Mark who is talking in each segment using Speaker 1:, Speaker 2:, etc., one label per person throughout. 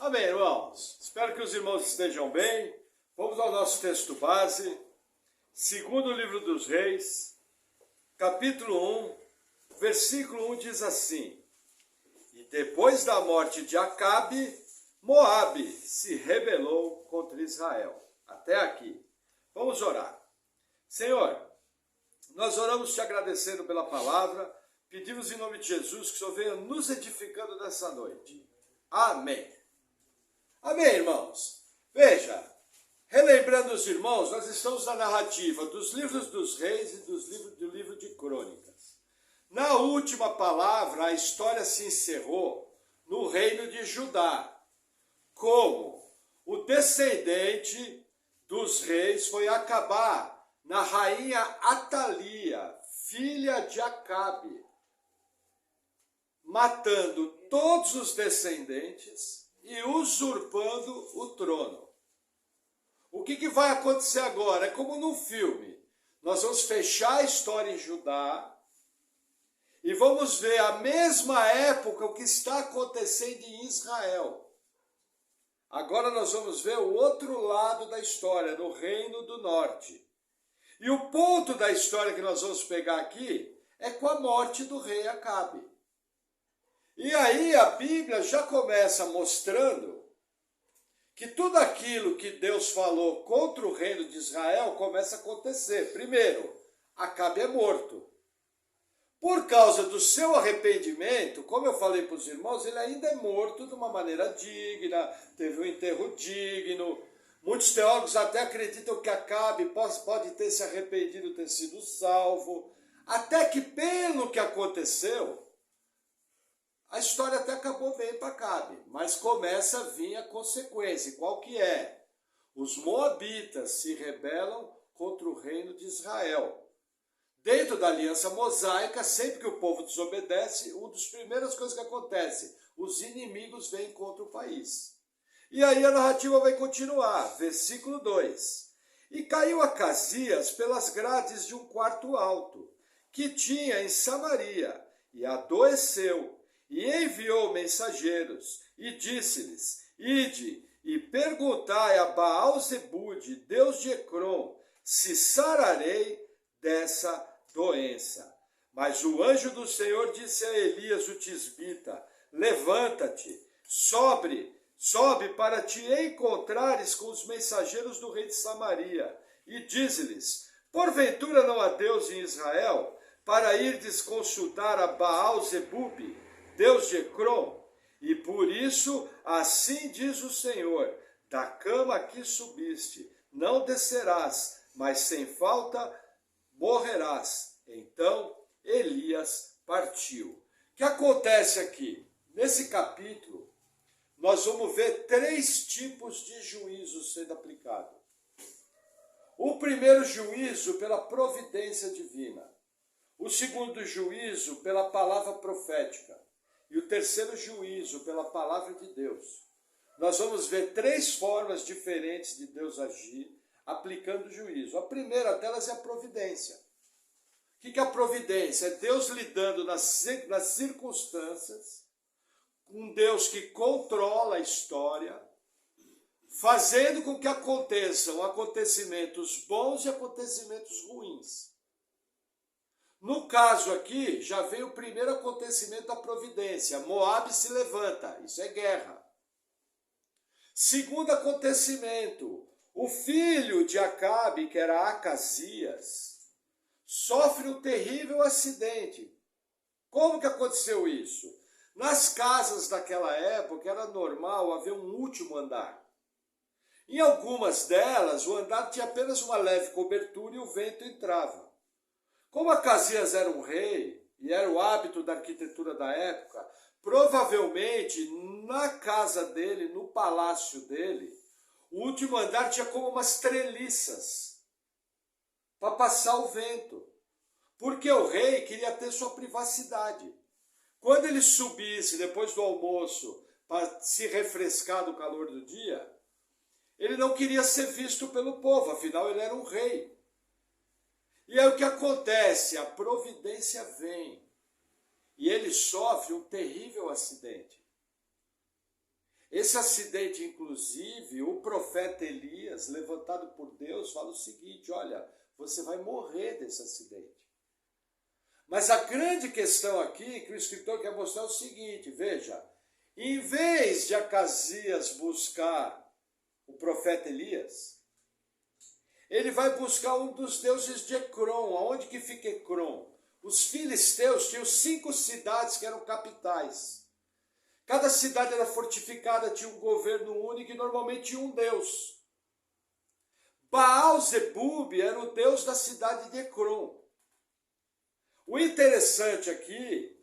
Speaker 1: Amém, irmãos? Espero que os irmãos estejam bem. Vamos ao nosso texto base, segundo livro dos Reis, capítulo 1, versículo 1 diz assim: E depois da morte de Acabe, Moabe se rebelou contra Israel. Até aqui. Vamos orar. Senhor, nós oramos te agradecendo pela palavra, pedimos em nome de Jesus que o Senhor venha nos edificando nessa noite. Amém. Amém, irmãos? Veja, relembrando os irmãos, nós estamos na narrativa dos livros dos reis e do livro de crônicas. Na última palavra, a história se encerrou no reino de Judá, como o descendente dos reis foi acabar na rainha Atalia, filha de Acabe, matando todos os descendentes e usurpando o trono. O que vai acontecer agora? É como num filme. Nós vamos fechar a história em Judá e vamos ver a mesma época o que está acontecendo em Israel. Agora nós vamos ver o outro lado da história, no Reino do Norte. E o ponto da história que nós vamos pegar aqui é com a morte do rei Acabe. E aí a Bíblia já começa mostrando que tudo aquilo que Deus falou contra o reino de Israel começa a acontecer. Primeiro, Acabe é morto. Por causa do seu arrependimento, como eu falei para os irmãos, ele ainda é morto de uma maneira digna, teve um enterro digno. Muitos teólogos até acreditam que Acabe pode ter se arrependido, ter sido salvo. Até que pelo que aconteceu, a história até acabou bem para Acabe, mas começa a vir a consequência. Qual que é? Os moabitas se rebelam contra o reino de Israel. Dentro da aliança mosaica, sempre que o povo desobedece, uma das primeiras coisas que acontece, os inimigos vêm contra o país. E aí a narrativa vai continuar, versículo 2. E caiu Acasias pelas grades de um quarto alto, que tinha em Samaria, e adoeceu, e enviou mensageiros, e disse-lhes: Ide e perguntai a Baal-zebude, Deus de Ecrom, se sararei dessa doença. Mas o anjo do Senhor disse a Elias, o tisbita: Levanta-te, sobe para te encontrares com os mensageiros do rei de Samaria, e dize-lhes: Porventura não há Deus em Israel, para irdes consultar a Baal-zebube, Deus de Ecrom? E por isso, assim diz o Senhor: da cama que subiste, não descerás, mas sem falta morrerás. Então Elias partiu. O que acontece aqui? Nesse capítulo, nós vamos ver 3 tipos de juízos sendo aplicados. O primeiro juízo pela providência divina. O segundo juízo pela palavra profética. E o terceiro juízo pela palavra de Deus. Nós vamos ver 3 formas diferentes de Deus agir, aplicando o juízo. A primeira delas é a providência. O que é a providência? É Deus lidando nas circunstâncias, um Deus que controla a história, fazendo com que aconteçam acontecimentos bons e acontecimentos ruins. No caso aqui, já veio o primeiro acontecimento da providência. Moabe se levanta, isso é guerra. Segundo acontecimento, o filho de Acabe, que era Acasias, sofre um terrível acidente. Como que aconteceu isso? Nas casas daquela época era normal haver um último andar. Em algumas delas, o andar tinha apenas uma leve cobertura e o vento entrava. Como Acasias era um rei, e era o hábito da arquitetura da época, provavelmente na casa dele, no palácio dele, o último andar tinha como umas treliças para passar o vento. Porque o rei queria ter sua privacidade. Quando ele subisse depois do almoço para se refrescar do calor do dia, ele não queria ser visto pelo povo, afinal ele era um rei. E aí o que acontece? A providência vem e ele sofre um terrível acidente. Esse acidente, inclusive, o profeta Elias, levantado por Deus, fala o seguinte: olha, você vai morrer desse acidente. Mas a grande questão aqui que o escritor quer mostrar é o seguinte, veja, em vez de Acasias buscar o profeta Elias, ele vai buscar um dos deuses de Ecrom. Aonde que fica Ecrom? Os filisteus tinham 5 cidades que eram capitais. Cada cidade era fortificada, tinha um governo único e normalmente tinha um deus. Baal-zebub era o deus da cidade de Ecrom. O interessante aqui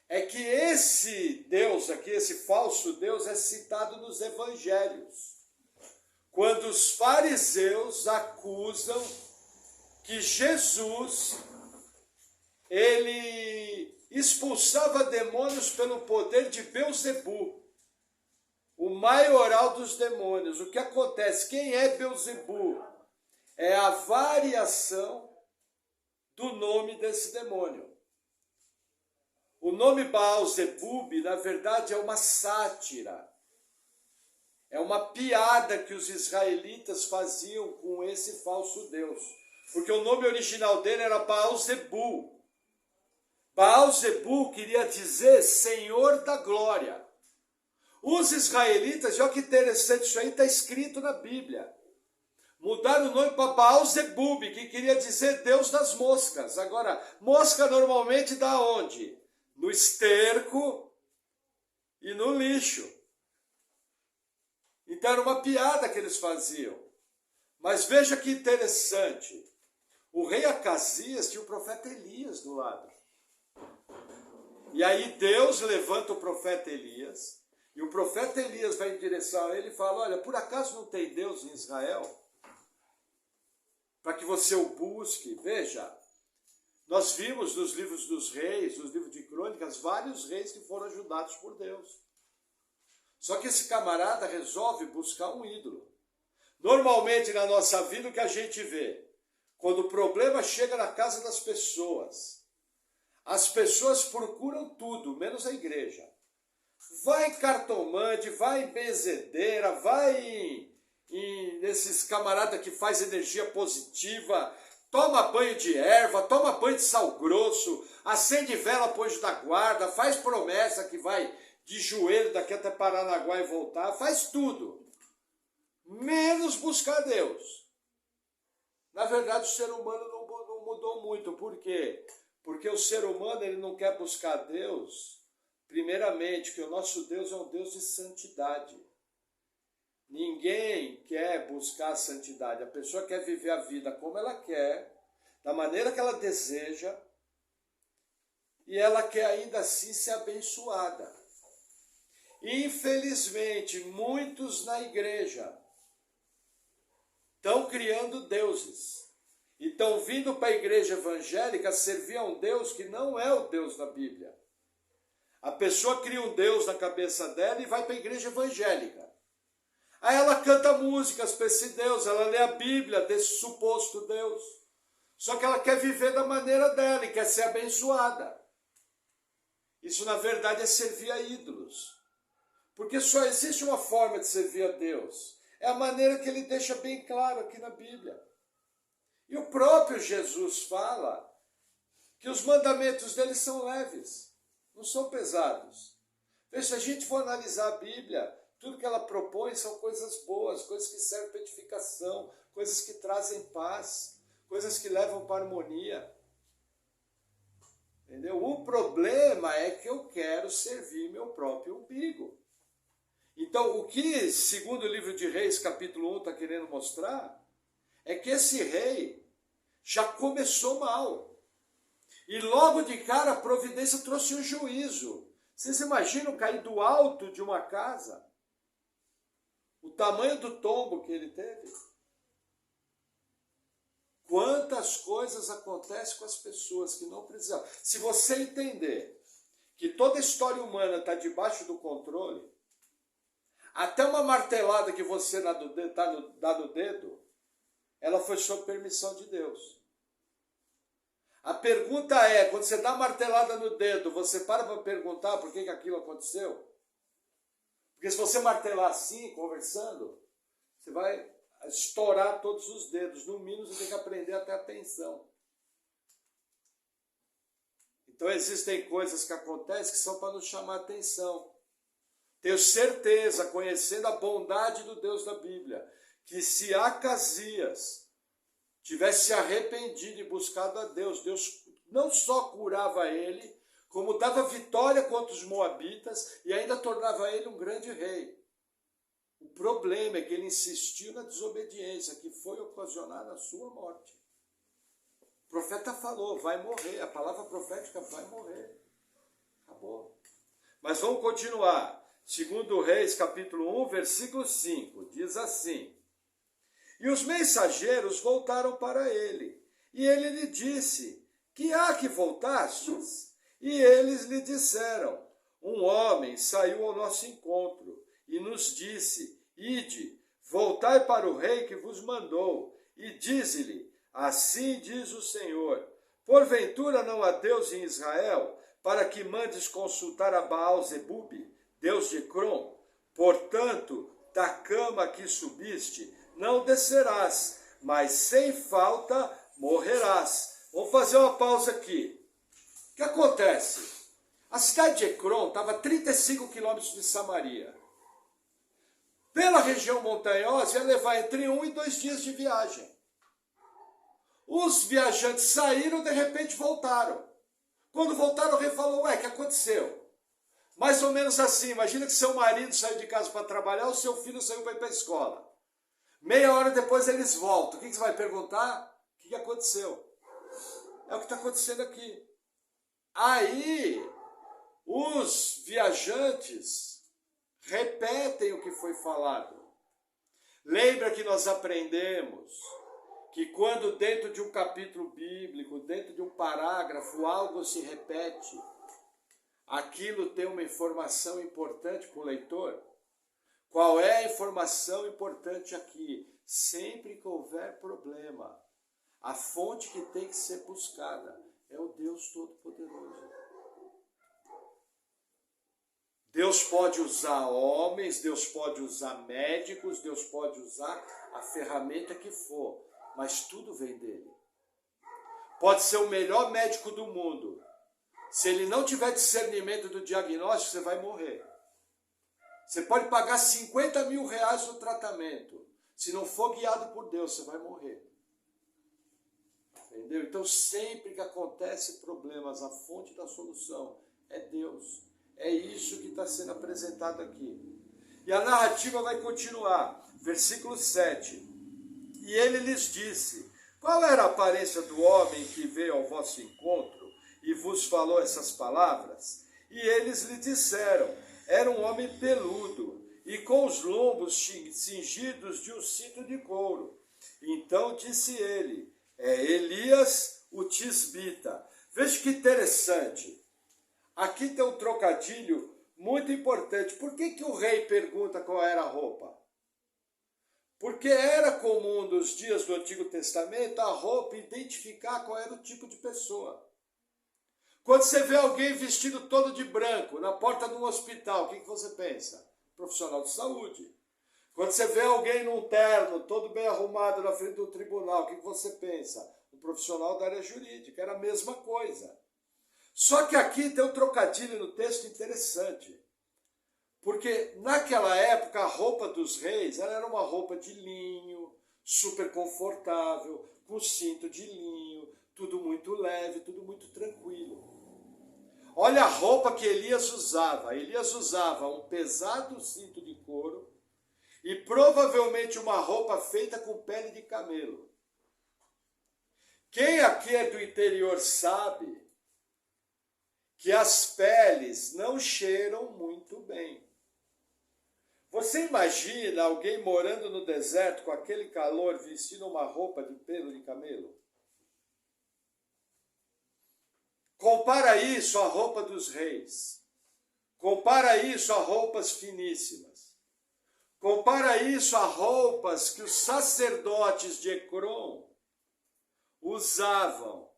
Speaker 1: é que esse Deus aqui, esse falso Deus, é citado nos evangelhos. Quando os fariseus acusam que Jesus, ele expulsava demônios pelo poder de Beelzebu, o maioral dos demônios. O que acontece? Quem é Beelzebu? É a variação do nome desse demônio. O nome Baal-zebub, na verdade, é uma sátira. É uma piada que os israelitas faziam com esse falso Deus. Porque o nome original dele era Baal-zebu. Baal-zebu queria dizer Senhor da Glória. Os israelitas, olha que interessante, isso aí está escrito na Bíblia. Mudaram o nome para Baal-zebub, que queria dizer Deus das moscas. Agora, mosca normalmente dá onde? No esterco e no lixo. Então era uma piada que eles faziam. Mas veja que interessante. O rei Acasias tinha o profeta Elias do lado. E aí Deus levanta o profeta Elias. E o profeta Elias vai em direção a ele e fala: olha, por acaso não tem Deus em Israel? Para que você o busque. Veja, nós vimos nos livros dos reis, nos livros de crônicas, vários reis que foram ajudados por Deus. Só que esse camarada resolve buscar um ídolo. Normalmente na nossa vida o que a gente vê, quando o problema chega na casa das pessoas, as pessoas procuram tudo, menos a igreja. Vai em cartomante, vai em benzedeira, vai nesses camaradas que faz energia positiva, toma banho de erva, toma banho de sal grosso, acende vela para o anjo da guarda, faz promessa que vai de joelho daqui até Paranaguá e voltar, faz tudo, menos buscar Deus. Na verdade, o ser humano não mudou muito. Por quê? Porque o ser humano ele não quer buscar Deus, primeiramente, que o nosso Deus é um Deus de santidade. Ninguém quer buscar a santidade. A pessoa quer viver a vida como ela quer, da maneira que ela deseja, e ela quer ainda assim ser abençoada. Infelizmente, muitos na igreja estão criando deuses. E estão vindo para a igreja evangélica servir a um Deus que não é o Deus da Bíblia. A pessoa cria um Deus na cabeça dela e vai para a igreja evangélica. Aí ela canta músicas para esse Deus, ela lê a Bíblia desse suposto Deus. Só que ela quer viver da maneira dela e quer ser abençoada. Isso, na verdade, é servir a ídolos. Porque só existe uma forma de servir a Deus. É a maneira que ele deixa bem claro aqui na Bíblia. E o próprio Jesus fala que os mandamentos dele são leves, não são pesados. Veja, se a gente for analisar a Bíblia, tudo que ela propõe são coisas boas, coisas que servem para edificação, coisas que trazem paz, coisas que levam para harmonia. Entendeu? O problema é que eu quero servir meu próprio umbigo. Então, o que, segundo o livro de Reis, capítulo 1, está querendo mostrar, é que esse rei já começou mal. E logo de cara a providência trouxe um juízo. Vocês imaginam cair do alto de uma casa? O tamanho do tombo que ele teve? Quantas coisas acontecem com as pessoas que não precisam. Se você entender que toda a história humana está debaixo do controle, até uma martelada que você dá no dedo, ela foi sob permissão de Deus. A pergunta é, quando você dá uma martelada no dedo, você para perguntar por que aquilo aconteceu? Porque se você martelar assim, conversando, você vai estourar todos os dedos. No mínimo, você tem que aprender até a tensão. Então, existem coisas que acontecem que são para nos chamar a atenção. Tenho certeza, conhecendo a bondade do Deus da Bíblia, que se Acasias tivesse se arrependido e buscado a Deus, Deus não só curava ele, como dava vitória contra os moabitas e ainda tornava ele um grande rei. O problema é que ele insistiu na desobediência, que foi ocasionada a sua morte. O profeta falou, vai morrer, a palavra profética vai morrer. Acabou. Mas vamos continuar. Segundo Reis, capítulo 1, versículo 5, diz assim: E os mensageiros voltaram para ele, e ele lhe disse, que há que voltastes? E eles lhe disseram, um homem saiu ao nosso encontro, e nos disse, ide, voltai para o rei que vos mandou, e dize-lhe, assim diz o Senhor, porventura não há Deus em Israel, para que mandes consultar a Baal-zebube, Deus de Ecrom? Portanto, da cama que subiste, não descerás, mas sem falta morrerás. Vamos fazer uma pausa aqui. O que acontece? A cidade de Ecrom estava a 35 quilômetros de Samaria. Pela região montanhosa ia levar entre 1 e 2 dias de viagem. Os viajantes saíram e de repente voltaram. Quando voltaram, o rei falou, ué, o que aconteceu? Mais ou menos assim, imagina que seu marido saiu de casa para trabalhar, o seu filho saiu para ir para a escola. Meia hora depois eles voltam. O que você vai perguntar? O que aconteceu? É o que está acontecendo aqui. Aí, os viajantes repetem o que foi falado. Lembra que nós aprendemos que quando dentro de um capítulo bíblico, dentro de um parágrafo, algo se repete, aquilo tem uma informação importante para o leitor? Qual é a informação importante aqui? Sempre que houver problema, a fonte que tem que ser buscada é o Deus Todo-Poderoso. Deus pode usar homens, Deus pode usar médicos, Deus pode usar a ferramenta que for, mas tudo vem dele. Pode ser o melhor médico do mundo. Se ele não tiver discernimento do diagnóstico, você vai morrer. Você pode pagar 50 mil reais no tratamento. Se não for guiado por Deus, você vai morrer. Entendeu? Então, sempre que acontece problemas, a fonte da solução é Deus. É isso que está sendo apresentado aqui. E a narrativa vai continuar. Versículo 7. E ele lhes disse, qual era a aparência do homem que veio ao vosso encontro e vos falou essas palavras? E eles lhe disseram, era um homem peludo, e com os lombos cingidos de um cinto de couro. Então disse ele, é Elias o tisbita. Veja que interessante. Aqui tem um trocadilho muito importante. Por que o rei pergunta qual era a roupa? Porque era comum nos dias do Antigo Testamento a roupa identificar qual era o tipo de pessoa. Quando você vê alguém vestido todo de branco na porta de um hospital, o que você pensa? Profissional de saúde. Quando você vê alguém num terno, todo bem arrumado na frente do tribunal, o que você pensa? Um profissional da área jurídica. Era a mesma coisa. Só que aqui tem um trocadilho no texto interessante. Porque naquela época a roupa dos reis ela era uma roupa de linho, super confortável, com cinto de linho, tudo muito leve, tudo muito tranquilo. Olha a roupa que Elias usava. Elias usava um pesado cinto de couro e provavelmente uma roupa feita com pele de camelo. Quem aqui é do interior sabe que as peles não cheiram muito bem. Você imagina alguém morando no deserto com aquele calor vestindo uma roupa de pelo de camelo? Compara isso à roupa dos reis. Compara isso a roupas finíssimas. Compara isso a roupas que os sacerdotes de Ecrom usavam.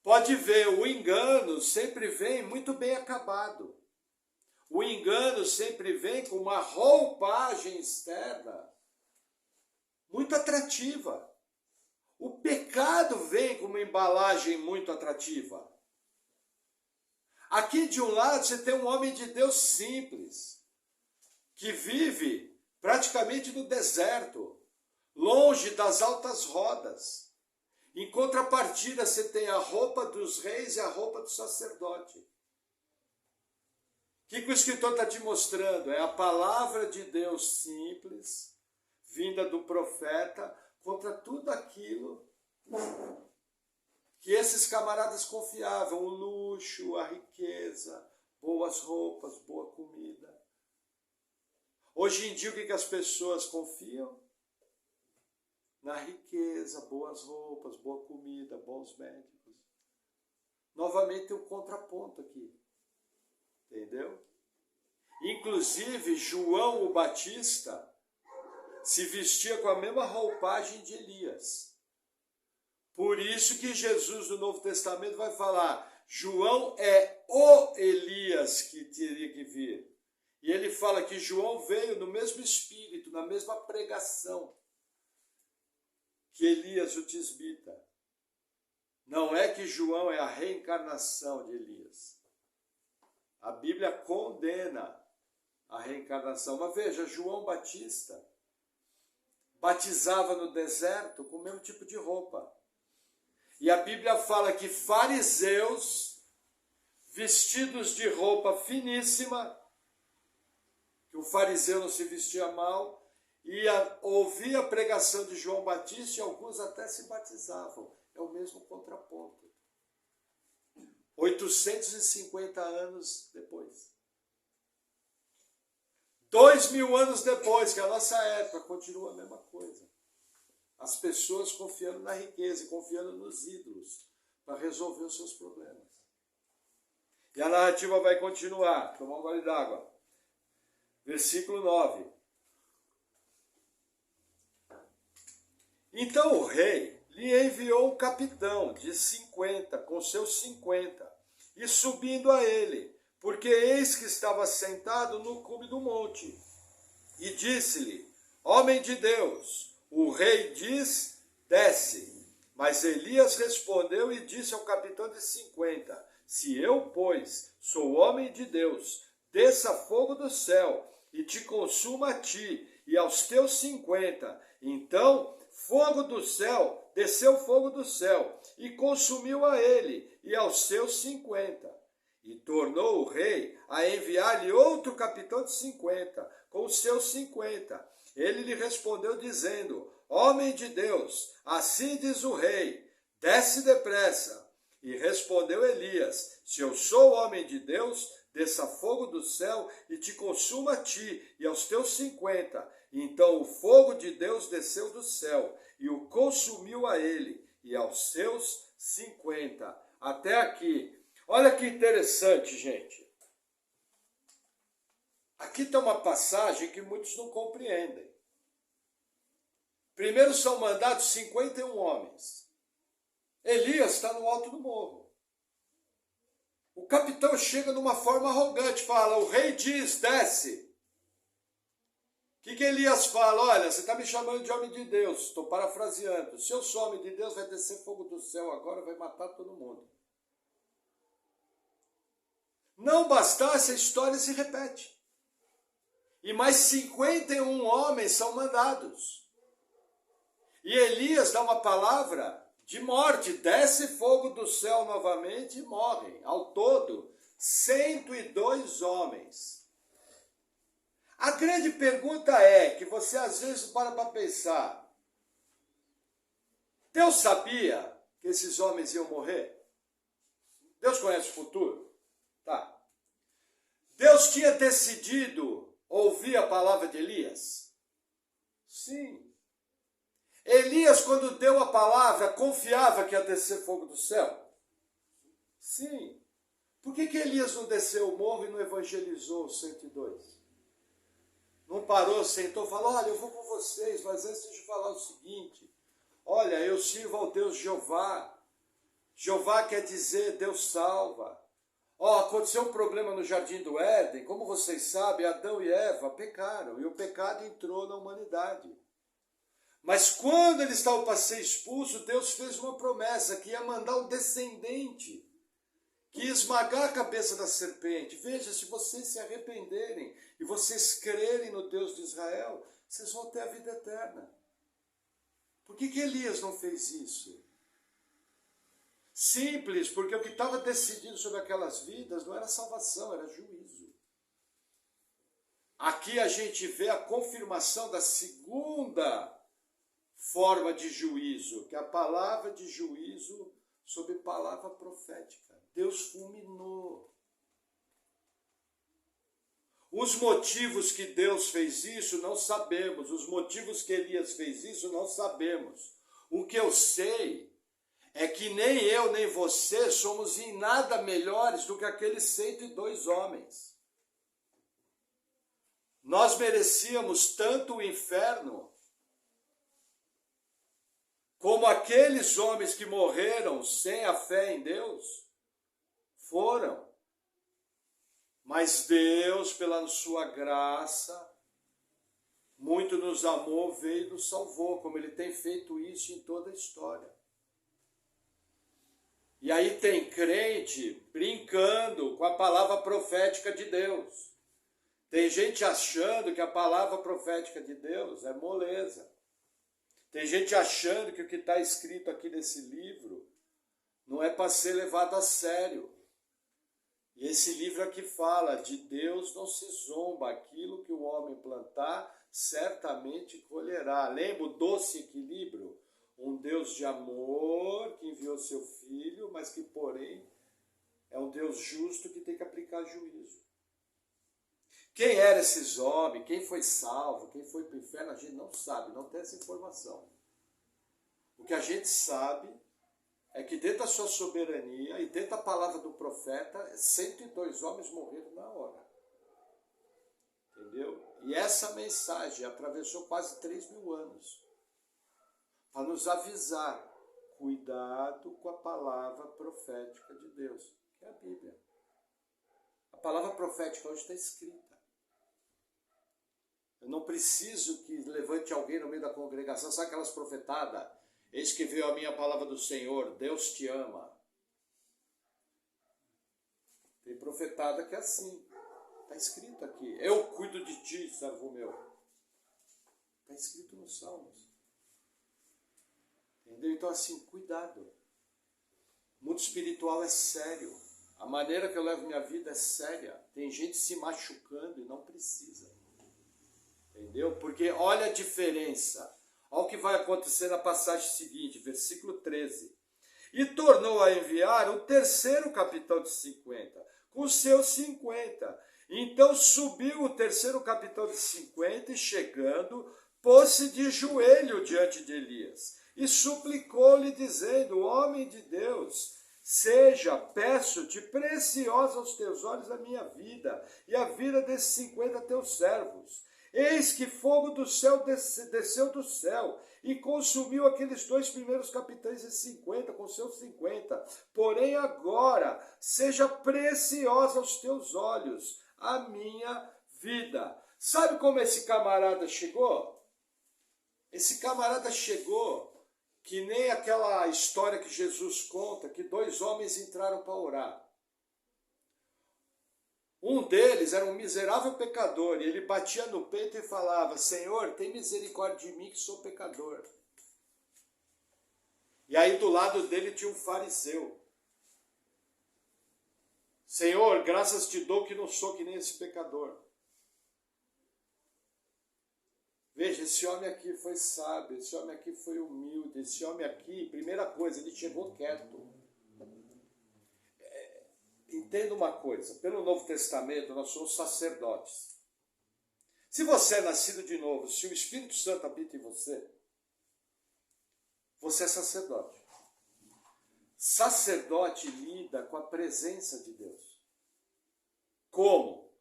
Speaker 1: Pode ver, o engano sempre vem muito bem acabado. O engano sempre vem com uma roupagem externa muito atrativa. O pecado vem com uma embalagem muito atrativa. Aqui de um lado você tem um homem de Deus simples, que vive praticamente no deserto, longe das altas rodas. Em contrapartida, você tem a roupa dos reis e a roupa do sacerdote. O que o escritor está te mostrando? É a palavra de Deus simples, vinda do profeta, contra tudo aquilo que esses camaradas confiavam, o luxo, a riqueza, boas roupas, boa comida. Hoje em dia, o que as pessoas confiam? Na riqueza, boas roupas, boa comida, bons médicos. Novamente tem um contraponto aqui. Entendeu? Inclusive, João o Batista se vestia com a mesma roupagem de Elias. Por isso que Jesus no Novo Testamento vai falar, João é o Elias que teria que vir. E ele fala que João veio no mesmo espírito, na mesma pregação que Elias o tisbita. Não é que João é a reencarnação de Elias. A Bíblia condena a reencarnação. Mas veja, João Batista batizava no deserto com o mesmo tipo de roupa. E a Bíblia fala que fariseus, vestidos de roupa finíssima, que o fariseu não se vestia mal, ouvia a pregação de João Batista e alguns até se batizavam. É o mesmo contraponto. 850 anos depois. 2000 anos depois, que a nossa época, continua a mesma coisa. As pessoas confiando na riqueza e confiando nos ídolos para resolver os seus problemas. E a narrativa vai continuar. Tomar um gole d'água. Versículo 9. Então o rei lhe enviou um capitão de 50, com seus 50, e subindo a ele, porque eis que estava sentado no cume do monte. E disse-lhe, homem de Deus, o rei diz, desce. Mas Elias respondeu e disse ao capitão de 50, se eu, pois, sou homem de Deus, desça fogo do céu e te consuma a ti e aos teus 50. Então, fogo do céu, desceu fogo do céu e consumiu a ele e aos seus 50. E tornou o rei a enviar-lhe outro capitão de 50, com os seus 50. Ele lhe respondeu dizendo, homem de Deus, assim diz o rei, desce depressa. E respondeu Elias, se eu sou homem de Deus, desça fogo do céu e te consuma a ti e aos teus 50. Então o fogo de Deus desceu do céu e o consumiu a ele e aos seus 50. Até aqui. Olha que interessante, gente. Aqui está uma passagem que muitos não compreendem. Primeiro são mandados 51 homens. Elias está no alto do morro. O capitão chega numa forma arrogante, fala, o rei diz, desce. O que Elias fala? Olha, você está me chamando de homem de Deus, estou parafraseando. Se eu sou homem de Deus, vai descer fogo do céu agora, vai matar todo mundo. Não bastasse, a história se repete. E mais 51 homens são mandados. E Elias dá uma palavra de morte, desce fogo do céu novamente e morrem. Ao todo, 102 homens. A grande pergunta é, que você às vezes para pensar, Deus sabia que esses homens iam morrer? Deus conhece o futuro? Tá. Deus tinha decidido ouvir a palavra de Elias? Sim. Elias, quando deu a palavra, confiava que ia descer fogo do céu? Sim. Por que Elias não desceu o morro e não evangelizou os 102? Não parou, sentou e falou, olha, eu vou com vocês, mas antes deixa eu falar o seguinte, olha, eu sirvo ao Deus Jeová. Jeová quer dizer Deus salva. Ó, aconteceu um problema no Jardim do Éden, como vocês sabem, Adão e Eva pecaram, e o pecado entrou na humanidade. Mas quando eles estavam para ser expulsos, Deus fez uma promessa que ia mandar um descendente, que ia esmagar a cabeça da serpente. Veja, se vocês se arrependerem e vocês crerem no Deus de Israel, vocês vão ter a vida eterna. Por que Elias não fez isso? Simples, porque o que estava decidido sobre aquelas vidas não era salvação, era juízo. Aqui a gente vê a confirmação da segunda forma de juízo, que é a palavra de juízo sobre palavra profética. Deus fulminou. Os motivos que Deus fez isso, não sabemos. Os motivos que Elias fez isso, não sabemos. O que eu sei é que nem eu nem você somos em nada melhores do que aqueles 102 homens. Nós merecíamos tanto o inferno como aqueles homens que morreram sem a fé em Deus foram. Mas Deus, pela sua graça, muito nos amou, veio e nos salvou, como Ele tem feito isso em toda a história. E aí tem crente brincando com a palavra profética de Deus. Tem gente achando que a palavra profética de Deus é moleza. Tem gente achando que o que está escrito aqui nesse livro não é para ser levado a sério. E esse livro aqui fala, de Deus não se zomba, aquilo que o homem plantar, certamente colherá. Lembra o doce equilíbrio? Um Deus de amor que enviou seu Filho, mas que, porém, é um Deus justo que tem que aplicar juízo. Quem eram esses homens? Quem foi salvo? Quem foi para o inferno? A gente não sabe, não tem essa informação. O que a gente sabe é que dentro da sua soberania e dentro da palavra do profeta, 102 homens morreram na hora. Entendeu? E essa mensagem atravessou quase 3.000 anos. Para nos avisar, cuidado com a palavra profética de Deus, que é a Bíblia. A palavra profética hoje está escrita. Eu não preciso que levante alguém no meio da congregação, sabe aquelas profetadas? Eis que veio a minha palavra do Senhor, Deus te ama. Tem profetada que é assim, está escrito aqui. Eu cuido de ti, servo meu. Está escrito nos Salmos. Entendeu? Então assim, cuidado. O mundo espiritual é sério. A maneira que eu levo minha vida é séria. Tem gente se machucando e não precisa. Entendeu? Porque olha a diferença. Olha o que vai acontecer na passagem seguinte, versículo 13. E tornou a enviar o terceiro capitão de 50, com seus 50. Então subiu o terceiro capitão de 50 e chegando, pôs-se de joelho diante de Elias. E suplicou-lhe, dizendo, homem de Deus, seja, peço-te, preciosa aos teus olhos a minha vida, e a vida desses 50 teus servos. Eis que fogo do céu desceu do céu, e consumiu aqueles 2 primeiros capitães de 50, com seus 50. Porém agora, seja preciosa aos teus olhos a minha vida. Sabe como esse camarada chegou? Esse camarada chegou que nem aquela história que Jesus conta, que 2 homens entraram para orar. Um deles era um miserável pecador, e ele batia no peito e falava, Senhor, tem misericórdia de mim que sou pecador. E aí do lado dele tinha um fariseu. Senhor, graças te dou que não sou que nem esse pecador. Veja, esse homem aqui foi sábio, esse homem aqui foi humilde, esse homem aqui, primeira coisa, ele chegou quieto. Entenda uma coisa, pelo Novo Testamento nós somos sacerdotes. Se você é nascido de novo, se o Espírito Santo habita em você, você é sacerdote. Sacerdote lida com a presença de Deus. Como?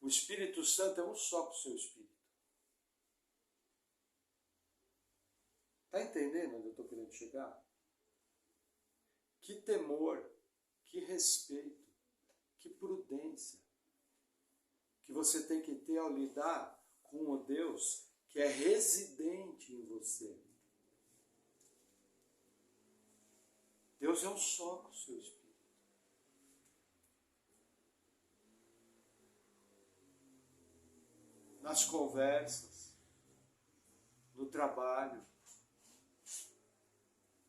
Speaker 1: O Espírito Santo é um só com o seu Espírito. Está entendendo onde eu estou querendo chegar? Que temor, que respeito, Que prudência que você tem que ter ao lidar com o Deus que é residente em você. Deus é um só com o seu Espírito. Nas conversas, no trabalho,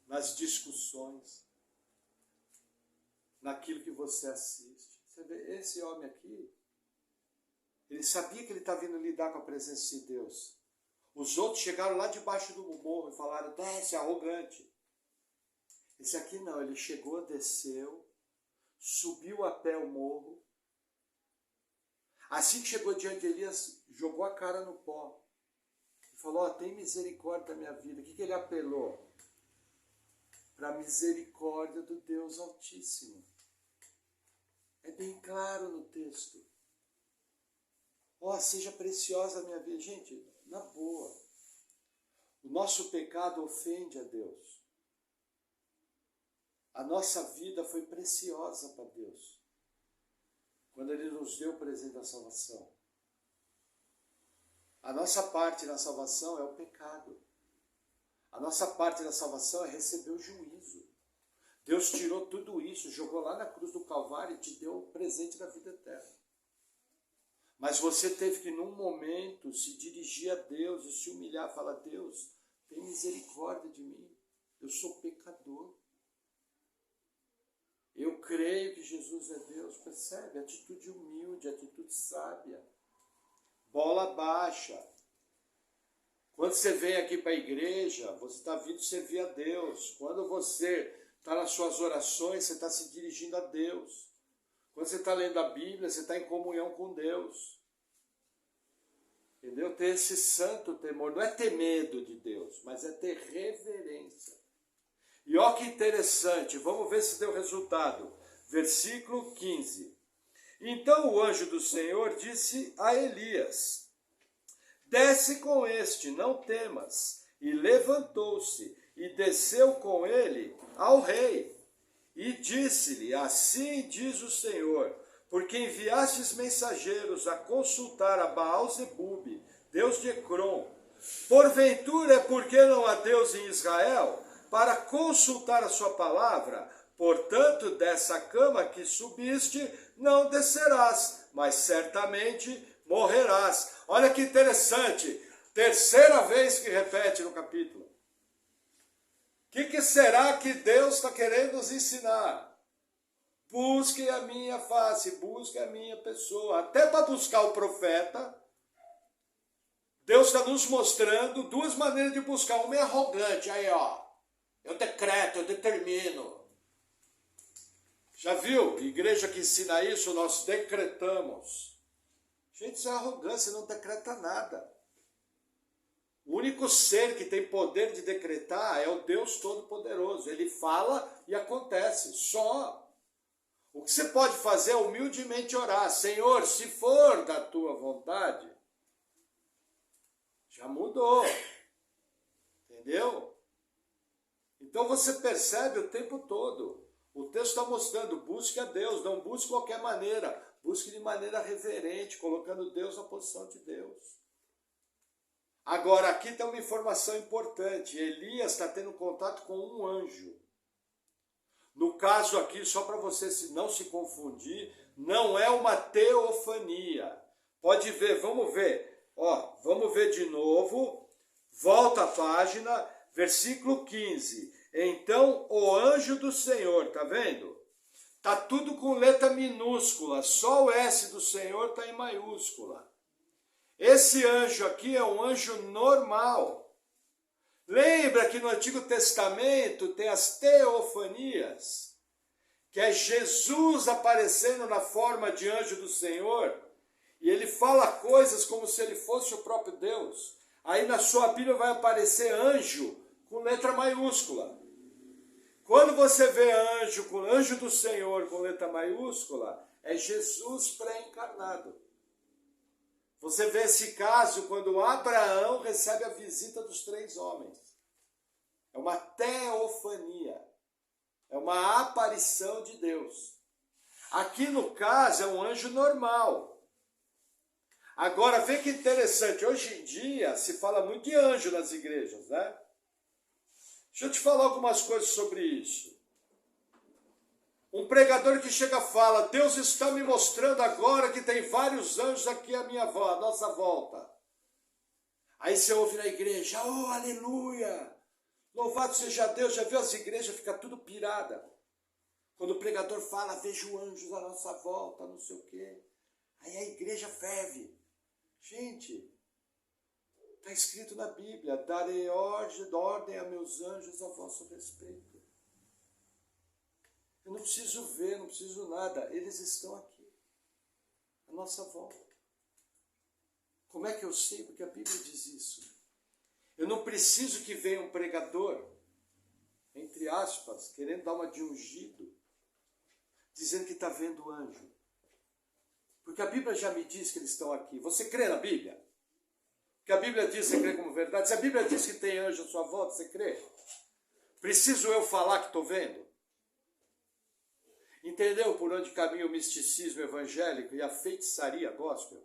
Speaker 1: nas discussões, naquilo que você assiste. Você vê, esse homem aqui, ele sabia que ele estava vindo lidar com a presença de Deus. Os outros chegaram lá debaixo do morro e falaram, desce, arrogante. Esse aqui não, ele chegou, desceu, subiu a pé o morro. Assim que chegou diante de Elias, jogou a cara no pó. E falou, tem misericórdia da minha vida. O que ele apelou? Para a misericórdia do Deus Altíssimo. É bem claro no texto. Seja preciosa a minha vida. Gente, na boa. O nosso pecado ofende a Deus. A nossa vida foi preciosa para Deus. Quando Ele nos deu o presente da salvação. A nossa parte na salvação é o pecado. A nossa parte da salvação é receber o juízo. Deus tirou tudo isso, jogou lá na cruz do Calvário e te deu o presente da vida eterna. Mas você teve que, num momento, se dirigir a Deus e se humilhar, falar, Deus, tem misericórdia de mim. Eu sou pecador. Eu creio que Jesus é Deus. Percebe? Atitude humilde, atitude sábia. Bola baixa. Quando você vem aqui para a igreja, você está vindo servir a Deus. Quando você está nas suas orações, você está se dirigindo a Deus. Quando você está lendo a Bíblia, você está em comunhão com Deus. Entendeu? Ter esse santo temor. Não é ter medo de Deus, mas é ter reverência. E olha que interessante, vamos ver se deu resultado. Versículo 15. Então o anjo do Senhor disse a Elias, desce com este, não temas. E levantou-se e desceu com ele ao rei. E disse-lhe, assim diz o Senhor, porque enviastes mensageiros a consultar a Baal-zebube, Deus de Ecrom. Porventura é porque não há Deus em Israel, para consultar a sua palavra? Portanto, dessa cama que subiste, não descerás, mas certamente morrerás. Olha que interessante, terceira vez que repete no capítulo. O que será que Deus está querendo nos ensinar? Busque a minha face, busque a minha pessoa. Até para buscar o profeta, Deus está nos mostrando duas maneiras de buscar. Uma é arrogante, aí eu decreto, eu determino. Já viu? Igreja que ensina isso, nós decretamos. Gente, isso é arrogância, não decreta nada. O único ser que tem poder de decretar é o Deus Todo-Poderoso. Ele fala e acontece, só. O que você pode fazer é humildemente orar. Senhor, se for da tua vontade, já mudou. Entendeu? Então você percebe o tempo todo. O texto está mostrando, busque a Deus, não busque de qualquer maneira. Busque de maneira reverente, colocando Deus na posição de Deus. Agora, aqui tem uma informação importante. Elias está tendo contato com um anjo. No caso aqui, só para você não se confundir, não é uma teofania. Pode ver, vamos ver. Vamos ver de novo. Volta a página, versículo 15. Então o anjo do Senhor, tá vendo? Tá tudo com letra minúscula, só o S do Senhor está em maiúscula. Esse anjo aqui é um anjo normal. Lembra que no Antigo Testamento tem as teofanias, que é Jesus aparecendo na forma de anjo do Senhor, e ele fala coisas como se ele fosse o próprio Deus. Aí na sua Bíblia vai aparecer anjo com letra maiúscula. Quando você vê anjo com anjo do Senhor com letra maiúscula, é Jesus pré-encarnado. Você vê esse caso quando Abraão recebe a visita dos 3 homens. É uma teofania. É uma aparição de Deus. Aqui no caso é um anjo normal. Agora, vê que interessante, hoje em dia se fala muito de anjo nas igrejas, né? Deixa eu te falar algumas coisas sobre isso. Um pregador que chega e fala, Deus está me mostrando agora que tem vários anjos aqui à nossa volta. Aí você ouve na igreja, oh, aleluia, louvado seja Deus, já viu as igrejas, fica tudo pirada. Quando o pregador fala, vejo anjos à nossa volta, não sei o quê. Aí a igreja ferve. Gente, está escrito na Bíblia, darei ordem a meus anjos a vosso respeito. Eu não preciso ver, não preciso nada, eles estão aqui, à nossa volta. Como é que eu sei? Porque a Bíblia diz isso. Eu não preciso que venha um pregador, entre aspas, querendo dar uma de ungido, dizendo que está vendo anjo. Porque a Bíblia já me diz que eles estão aqui. Você crê na Bíblia? Que a Bíblia diz, você crê como verdade? Se a Bíblia diz que tem anjo à sua volta, você crê? Preciso eu falar que estou vendo? Entendeu por onde caminha o misticismo evangélico e a feitiçaria gospel?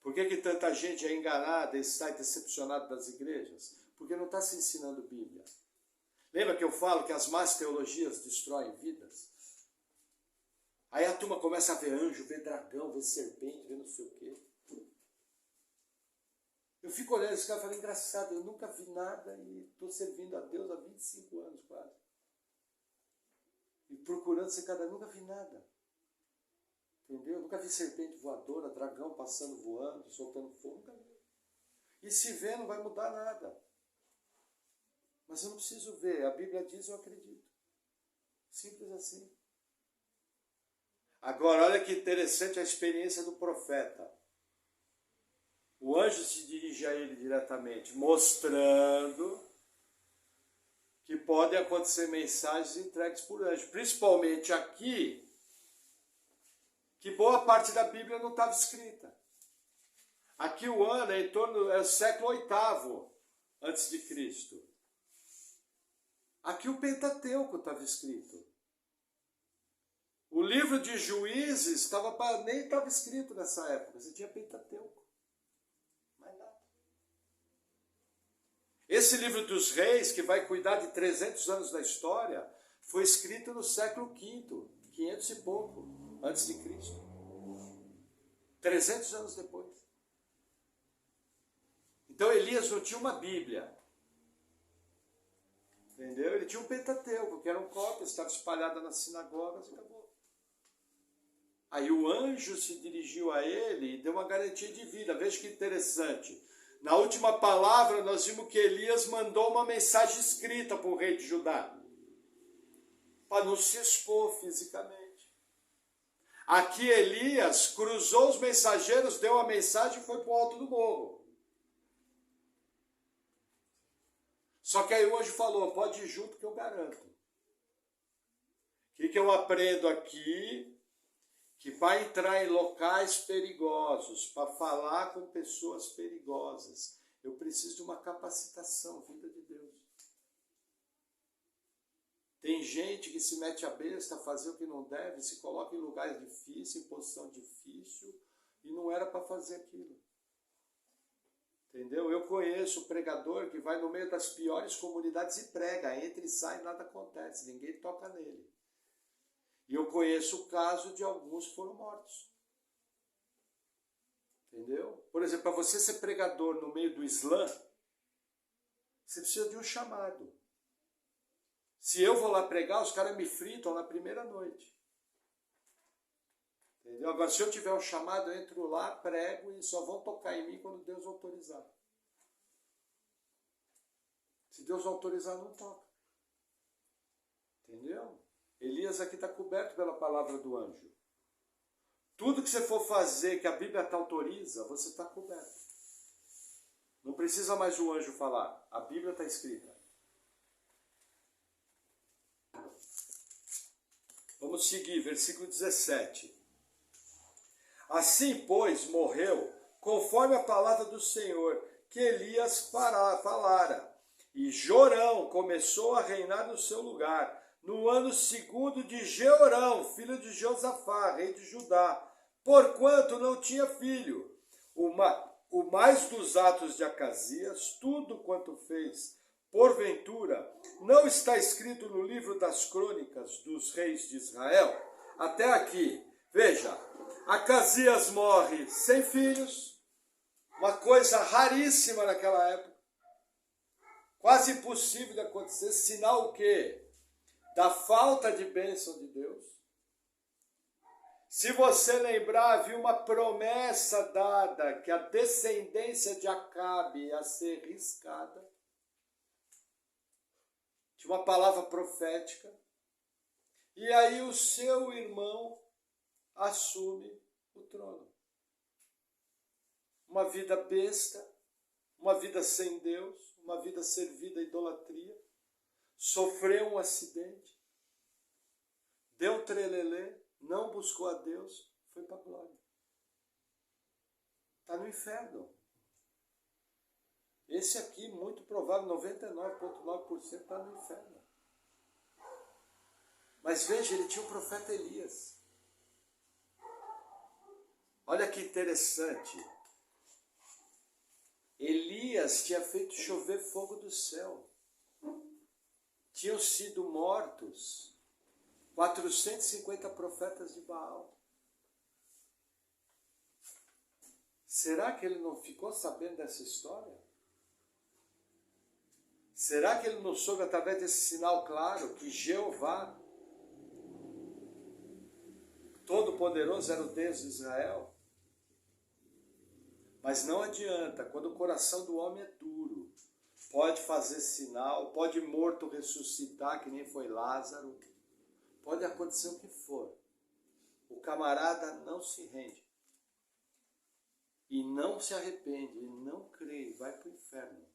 Speaker 1: Por que tanta gente é enganada e sai decepcionada das igrejas? Porque não está se ensinando Bíblia. Lembra que eu falo que as más teologias destroem vidas? Aí a turma começa a ver anjo, ver dragão, ver serpente, ver não sei o quê. Eu fico olhando esse cara e falo, engraçado, eu nunca vi nada e estou servindo a Deus há 25 anos quase. E procurando ser cada nunca vi nada. Entendeu? Nunca vi serpente voadora, dragão passando voando, soltando fogo, nunca vi. E se vê, não vai mudar nada. Mas eu não preciso ver, a Bíblia diz, eu acredito. Simples assim. Agora, olha que interessante a experiência do profeta. O anjo se dirige a ele diretamente, mostrando que podem acontecer mensagens entregues por anjo. Principalmente aqui, que boa parte da Bíblia não estava escrita. Aqui o ano é em torno do século VIII antes de Cristo. Aqui o Pentateuco estava escrito. O livro de Juízes nem estava escrito nessa época, você tinha Pentateuco. Mais nada. Esse livro dos reis, que vai cuidar de 300 anos da história, foi escrito no século V, 500 e pouco, antes de Cristo. 300 anos depois. Então Elias não tinha uma Bíblia. Entendeu? Ele tinha um Pentateuco, que eram cópias, estava espalhada nas sinagogas e acabou. Aí o anjo se dirigiu a ele e deu uma garantia de vida. Veja que interessante. Na última palavra, nós vimos que Elias mandou uma mensagem escrita para o rei de Judá, para não se expor fisicamente. Aqui Elias cruzou os mensageiros, deu a mensagem e foi para o alto do morro. Só que aí o anjo falou, pode ir junto que eu garanto. O que eu aprendo aqui? Que para entrar em locais perigosos, para falar com pessoas perigosas, eu preciso de uma capacitação, vinda de Deus. Tem gente que se mete a besta a fazer o que não deve, se coloca em lugares difíceis, em posição difícil, e não era para fazer aquilo. Entendeu? Eu conheço um pregador que vai no meio das piores comunidades e prega, entra e sai, nada acontece, ninguém toca nele. E eu conheço o caso de alguns que foram mortos. Entendeu? Por exemplo, para você ser pregador no meio do Islã, você precisa de um chamado. Se eu vou lá pregar, os caras me fritam na primeira noite. Entendeu? Agora, se eu tiver um chamado, eu entro lá, prego e só vão tocar em mim quando Deus autorizar. Se Deus autorizar, não toca. Entendeu? Elias aqui está coberto pela palavra do anjo. Tudo que você for fazer que a Bíblia te autoriza, você está coberto. Não precisa mais o anjo falar. A Bíblia está escrita. Vamos seguir, versículo 17. Assim, pois, morreu, conforme a palavra do Senhor, que Elias falara. E Jorão começou a reinar no seu lugar, no ano segundo de Jeorão, filho de Josafá, rei de Judá, porquanto não tinha filho. O mais dos atos de Acasias, tudo quanto fez, porventura, não está escrito no livro das crônicas dos reis de Israel? Até aqui, veja, Acasias morre sem filhos, uma coisa raríssima naquela época, quase impossível de acontecer, sinal o quê? Da falta de bênção de Deus. Se você lembrar, havia uma promessa dada que a descendência de Acabe ia ser riscada. Tinha uma palavra profética. E aí o seu irmão assume o trono. Uma vida besta, uma vida sem Deus, uma vida servida à idolatria. Sofreu um acidente, deu um trelelê, não buscou a Deus, foi para a glória. Está no inferno. Esse aqui, muito provável, 99,9% está no inferno. Mas veja, ele tinha o profeta Elias. Olha que interessante. Elias tinha feito chover fogo do céu. Tinham sido mortos 450 profetas de Baal. Será que ele não ficou sabendo dessa história? Será que ele não soube através desse sinal claro que Jeová, Todo-Poderoso, era o Deus de Israel? Mas não adianta, quando o coração do homem é duro, pode fazer sinal, pode morto ressuscitar, que nem foi Lázaro, pode acontecer o que for. O camarada não se rende. E não se arrepende, e não crê, vai para o inferno.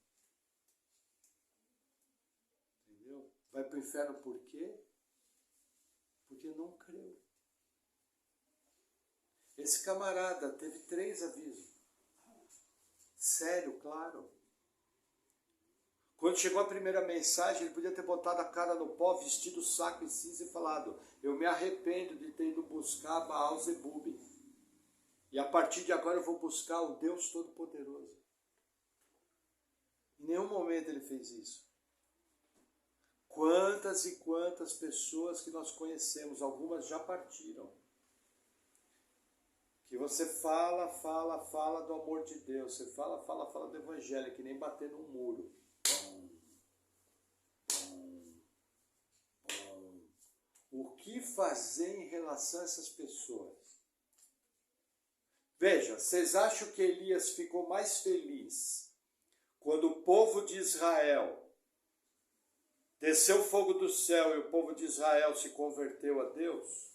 Speaker 1: Entendeu? Vai para o inferno por quê? Porque não creu. Esse camarada teve 3 avisos. Sério, claro. Quando chegou a primeira mensagem, ele podia ter botado a cara no pó, vestido saco e cinza e falado: eu me arrependo de ter ido buscar Baal-zebub. E a partir de agora eu vou buscar o Deus Todo-Poderoso. Em nenhum momento ele fez isso. Quantas e quantas pessoas que nós conhecemos, algumas já partiram, que você fala do amor de Deus, você fala do evangelho, que nem bater num muro. O que fazer em relação a essas pessoas? Veja, vocês acham que Elias ficou mais feliz quando o povo de Israel desceu fogo do céu e o povo de Israel se converteu a Deus?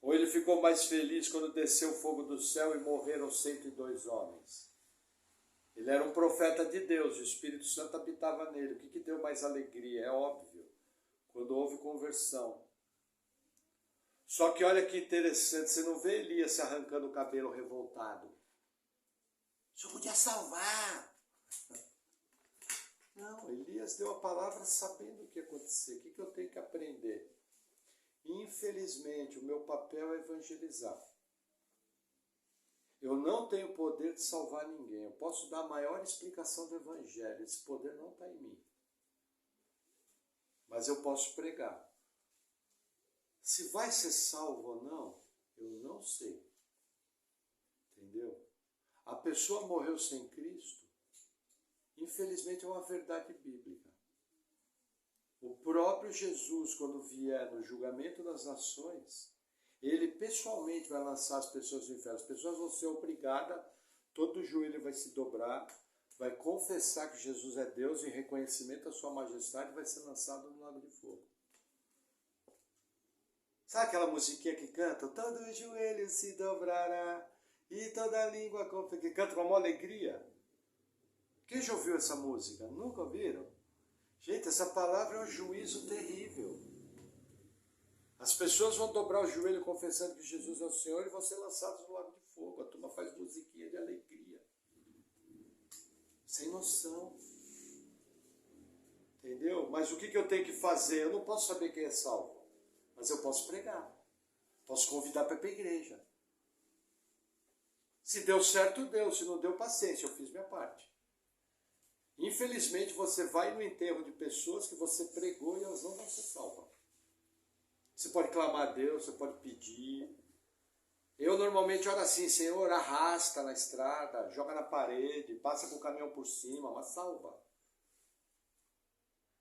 Speaker 1: Ou ele ficou mais feliz quando desceu fogo do céu e morreram 102 homens? Ele era um profeta de Deus, o Espírito Santo habitava nele. O que deu mais alegria? É óbvio, quando houve conversão. Só que olha que interessante, você não vê Elias se arrancando o cabelo revoltado. O senhor podia salvar. Não, Elias deu a palavra sabendo o que ia acontecer. O que eu tenho que aprender? Infelizmente, o meu papel é evangelizar. Eu não tenho poder de salvar ninguém. Eu posso dar a maior explicação do evangelho. Esse poder não está em mim. Mas eu posso pregar. Se vai ser salvo ou não, eu não sei. Entendeu? A pessoa morreu sem Cristo, infelizmente é uma verdade bíblica. O próprio Jesus, quando vier no julgamento das nações, ele pessoalmente vai lançar as pessoas no inferno. As pessoas vão ser obrigadas, todo joelho vai se dobrar, vai confessar que Jesus é Deus em reconhecimento da sua majestade e vai ser lançado no lago de fogo. Sabe aquela musiquinha que canta? Todo joelho se dobrará e toda língua confessará, que canta com uma alegria. Quem já ouviu essa música? Nunca ouviram? Gente, essa palavra é um juízo terrível. As pessoas vão dobrar o joelho confessando que Jesus é o Senhor e vão ser lançados no lago de fogo. A turma faz musiquinha de alegria. Sem noção. Entendeu? Mas Mas o que eu tenho que fazer? Eu não posso saber quem é salvo, mas eu posso pregar. Posso convidar para ir para a igreja. Se deu certo, deu. Se não deu, paciência, eu fiz minha parte. Infelizmente, você vai no enterro de pessoas que você pregou e elas não vão ser salvas. Você pode clamar a Deus, você pode pedir. Eu normalmente oro assim, Senhor, arrasta na estrada, joga na parede, passa com o caminhão por cima, mas salva.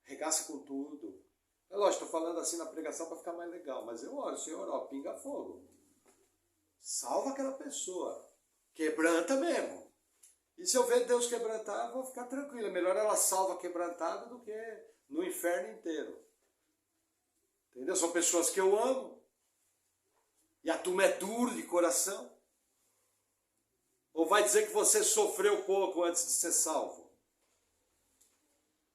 Speaker 1: Regaça com tudo. É lógico, estou falando assim na pregação para ficar mais legal, mas eu oro, Senhor, ó, pinga fogo. Salva aquela pessoa. Quebranta mesmo. E se eu ver Deus quebrantar, eu vou ficar tranquilo. É melhor ela salva quebrantada do que no inferno inteiro. Entendeu? São pessoas que eu amo. E a turma é duro de coração. Ou vai dizer que você sofreu pouco antes de ser salvo?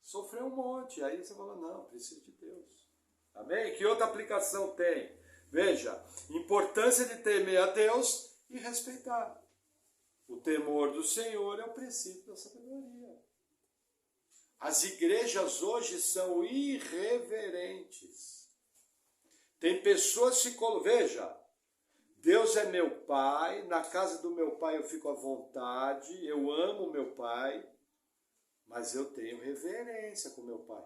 Speaker 1: Sofreu um monte. Aí você fala, não, preciso de Deus. Amém? Que outra aplicação tem? Veja, importância de temer a Deus e respeitar. O temor do Senhor é o princípio da sabedoria. As igrejas hoje são irreverentes. Tem pessoas que se colocam... Veja, Deus é meu pai, na casa do meu pai eu fico à vontade, eu amo meu pai, mas eu tenho reverência com meu pai.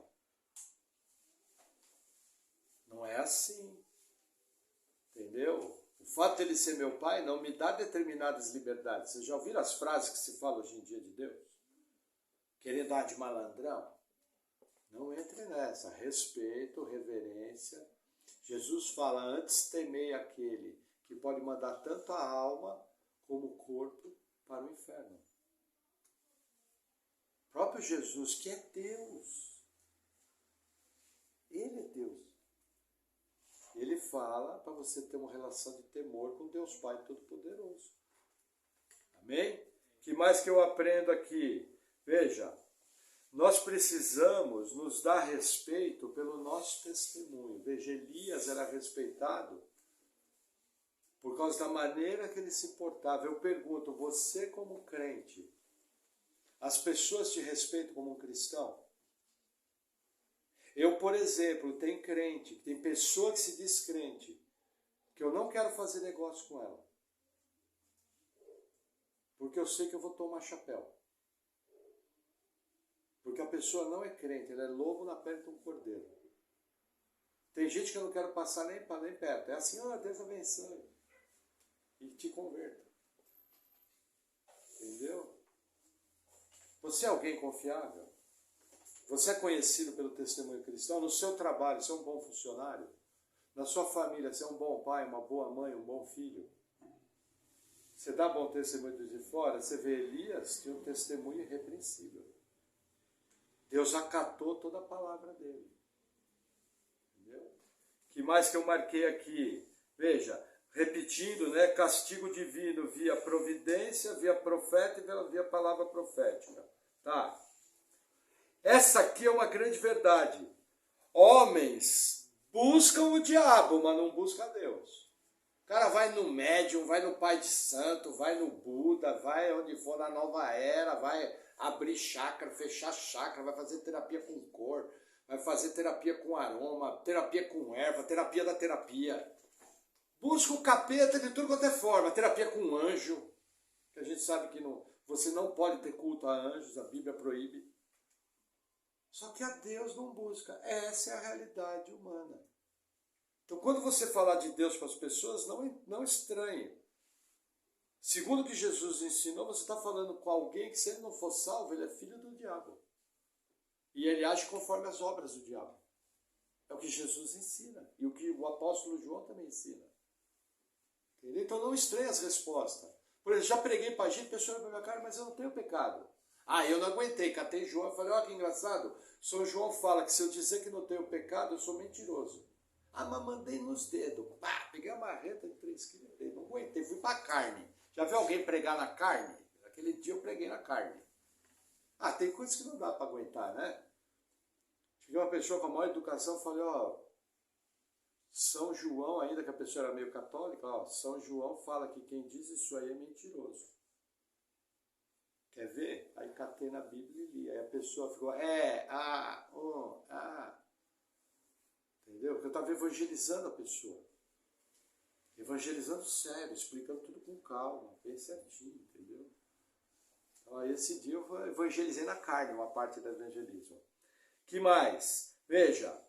Speaker 1: Não é assim. Entendeu? O fato dele ser meu pai não me dá determinadas liberdades. Vocês já ouviram as frases que se falam hoje em dia de Deus? Querer dar de malandrão? Não entre nessa. Respeito, reverência. Jesus fala, antes temei aquele que pode mandar tanto a alma como o corpo para o inferno. O próprio Jesus, que é Deus. Ele é Deus. Ele fala para você ter uma relação de temor com Deus Pai Todo-Poderoso. Amém? O que mais que eu aprendo aqui? Veja, nós precisamos nos dar respeito pelo nosso testemunho. Veja, Elias era respeitado por causa da maneira que ele se portava. Eu pergunto, você como crente, as pessoas te respeitam como um cristão? Eu, por exemplo, tem crente, tem pessoa que se diz crente, que eu não quero fazer negócio com ela. Porque eu sei que eu vou tomar chapéu. Porque a pessoa não é crente, ela é lobo na pele de um cordeiro. Tem gente que eu não quero passar nem perto. É assim, Deus abençoe. E te converta. Entendeu? Você é alguém confiável? Você é conhecido pelo testemunho cristão? No seu trabalho, você é um bom funcionário? Na sua família, você é um bom pai, uma boa mãe, um bom filho? Você dá bom testemunho de fora? Você vê Elias, tinha um testemunho irrepreensível. Deus acatou toda a palavra dele. Entendeu? O que mais que eu marquei aqui? Veja, repetindo, né? Castigo divino via providência, via profeta e via palavra profética. Tá? Essa aqui é uma grande verdade. Homens buscam o diabo, mas não buscam a Deus. O cara vai no médium, vai no pai de santo, vai no Buda, vai onde for na nova era, vai abrir chácara, fechar chácara, vai fazer terapia com cor, vai fazer terapia com aroma, terapia com erva, terapia da terapia. Busca o capeta de tudo quanto é forma, terapia com anjo, que a gente sabe que não, você não pode ter culto a anjos, a Bíblia proíbe. Só que a Deus não busca. Essa é a realidade humana. Então, quando você falar de Deus para as pessoas, não estranhe. Segundo o que Jesus ensinou, você está falando com alguém que, se ele não for salvo, ele é filho do diabo. E ele age conforme as obras do diabo. É o que Jesus ensina. E o que o apóstolo João também ensina. Entendeu? Então, não estranhe as respostas. Por exemplo, já preguei para a gente, a pessoa olha para minha cara, mas eu não tenho pecado. Eu não aguentei, catei João e falei, olha que engraçado, São João fala que se eu dizer que não tenho pecado, eu sou mentiroso. Mas mandei nos dedos, peguei a marreta de 3 quilos, não aguentei, fui para a carne. Já viu alguém pregar na carne? Aquele dia eu preguei na carne. Tem coisas que não dá para aguentar, né? Cheguei uma pessoa com a maior educação, falei, São João, ainda que a pessoa era meio católica, São João fala que quem diz isso aí é mentiroso. Quer ver? Aí catei na Bíblia e li. Aí a pessoa ficou, entendeu? Porque eu estava evangelizando a pessoa. Evangelizando sério, explicando tudo com calma, bem certinho, entendeu? Então, aí esse dia eu evangelizei na carne, uma parte do evangelismo. Que mais? Veja,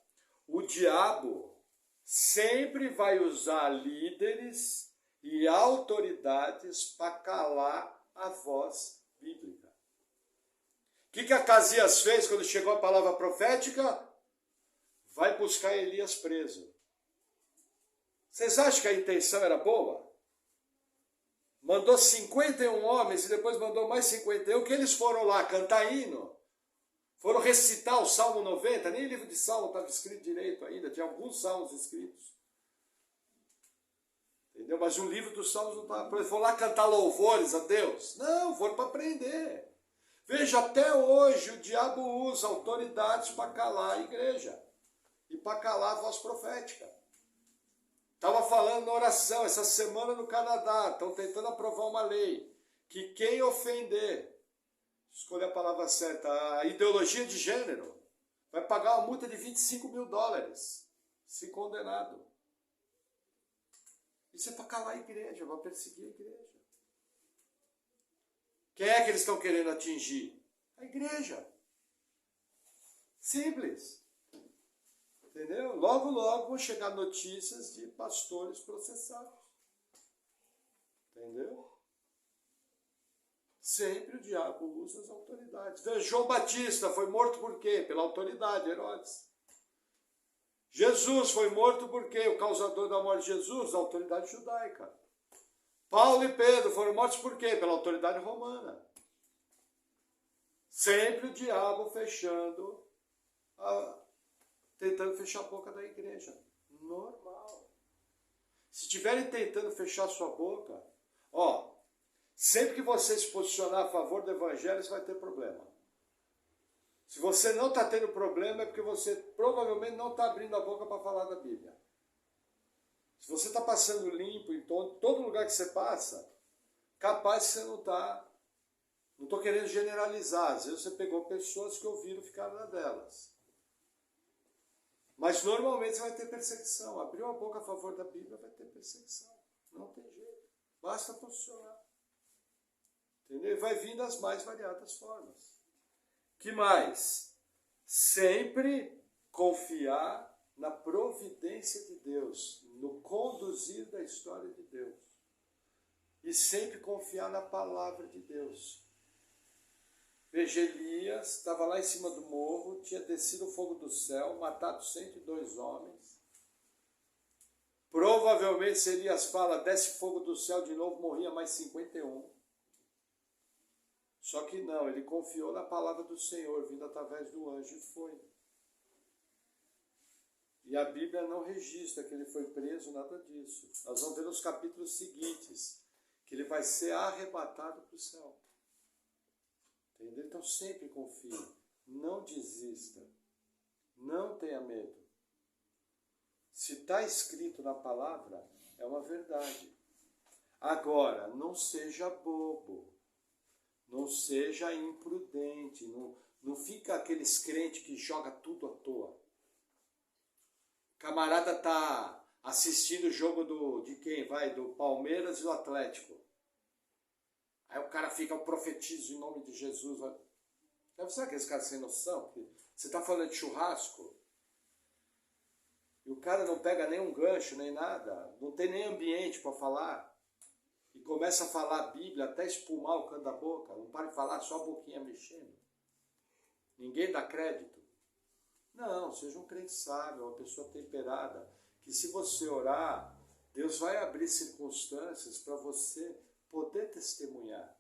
Speaker 1: o diabo sempre vai usar líderes e autoridades para calar a voz bíblica. O que Acasias fez quando chegou a palavra profética? Vai buscar Elias preso. Vocês acham que a intenção era boa? Mandou 51 homens e depois mandou mais 51, que eles foram lá cantar hino. Foram recitar o Salmo 90, nem o livro de Salmo estava escrito direito ainda, tinha alguns salmos escritos. Entendeu? Mas o livro dos salmos não estava. Eles foram lá cantar louvores a Deus. Não, foram para aprender. Veja, até hoje o diabo usa autoridades para calar a igreja e para calar a voz profética. Estava falando na oração, essa semana no Canadá, estão tentando aprovar uma lei que quem ofender, escolha a palavra certa, a ideologia de gênero, vai pagar uma multa de $25 mil, se condenado. Isso é para calar a igreja, para perseguir a igreja. Quem é que eles estão querendo atingir? A igreja. Simples. Entendeu? Logo, logo vão chegar notícias de pastores processados. Entendeu? Sempre o diabo usa as autoridades. Veja, João Batista foi morto por quê? Pela autoridade, Herodes. Jesus foi morto por quê? O causador da morte de Jesus, a autoridade judaica. Paulo e Pedro foram mortos por quê? Pela autoridade romana. Sempre o diabo tentando fechar a boca da igreja. Normal. Se estiverem tentando fechar sua boca, sempre que você se posicionar a favor do evangelho, você vai ter problema. Se você não está tendo problema, é porque você provavelmente não está abrindo a boca para falar da Bíblia. Se você está passando limpo em todo lugar que você passa, capaz que você não está. Não estou querendo generalizar. Às vezes você pegou pessoas que ouviram ficar na delas. Mas normalmente você vai ter perseguição. Abriu a boca a favor da Bíblia, vai ter perseguição. Não tem jeito. Basta posicionar. Entendeu? E vai vir das mais variadas formas. Que mais? Sempre confiar na providência de Deus, no conduzir da história de Deus. E sempre confiar na palavra de Deus. Veja, Elias estava lá em cima do morro, tinha descido o fogo do céu, matado 102 homens. Provavelmente, se Elias fala, desce fogo do céu de novo, morria mais 51. Só que não, ele confiou na palavra do Senhor, vindo através do anjo, e foi. E a Bíblia não registra que ele foi preso, nada disso. Nós vamos ver nos capítulos seguintes, que ele vai ser arrebatado para o céu. Entendeu? Então sempre confie, não desista, não tenha medo. Se está escrito na palavra, é uma verdade. Agora, não seja bobo, não seja imprudente, não fica aqueles crentes que joga tudo à toa. O camarada está assistindo o jogo de quem? Do Palmeiras e do Atlético. Aí o cara fica, eu profetizo em nome de Jesus. Deve ser aqueles caras sem noção. Você está falando de churrasco e o cara não pega nem um gancho, nem nada. Não tem nem ambiente para falar. E começa a falar a Bíblia até espumar o canto da boca. Não para de falar, só a boquinha mexendo. Ninguém dá crédito. Não, seja um crente sábio, uma pessoa temperada. Que se você orar, Deus vai abrir circunstâncias para você poder testemunhar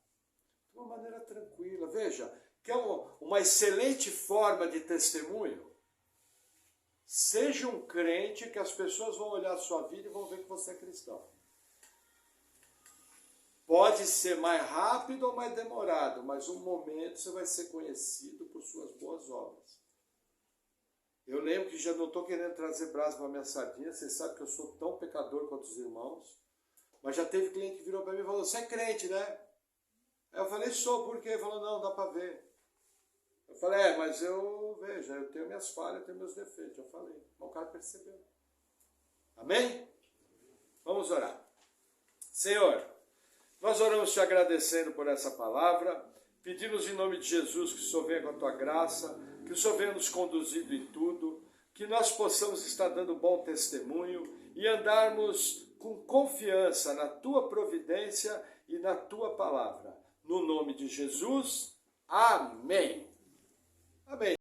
Speaker 1: de uma maneira tranquila. Veja, que é uma excelente forma de testemunho. Seja um crente que as pessoas vão olhar a sua vida e vão ver que você é cristão. Pode ser mais rápido ou mais demorado, mas um momento você vai ser conhecido por suas boas obras. Eu lembro que já não estou querendo trazer brasa para minha sardinha, vocês sabem que eu sou tão pecador quanto os irmãos. Mas já teve cliente que virou para mim e falou, você é crente, né? Aí eu falei, sou, por quê? Ele falou, não, dá para ver. Eu falei, mas eu tenho minhas falhas, eu tenho meus defeitos. Eu falei, mas o cara percebeu. Amém? Vamos orar. Senhor, nós oramos te agradecendo por essa palavra, pedimos em nome de Jesus que o Senhor venha com a tua graça, que o Senhor venha nos conduzindo em tudo, que nós possamos estar dando bom testemunho e andarmos com confiança na tua providência e na tua palavra. No nome de Jesus, amém. Amém.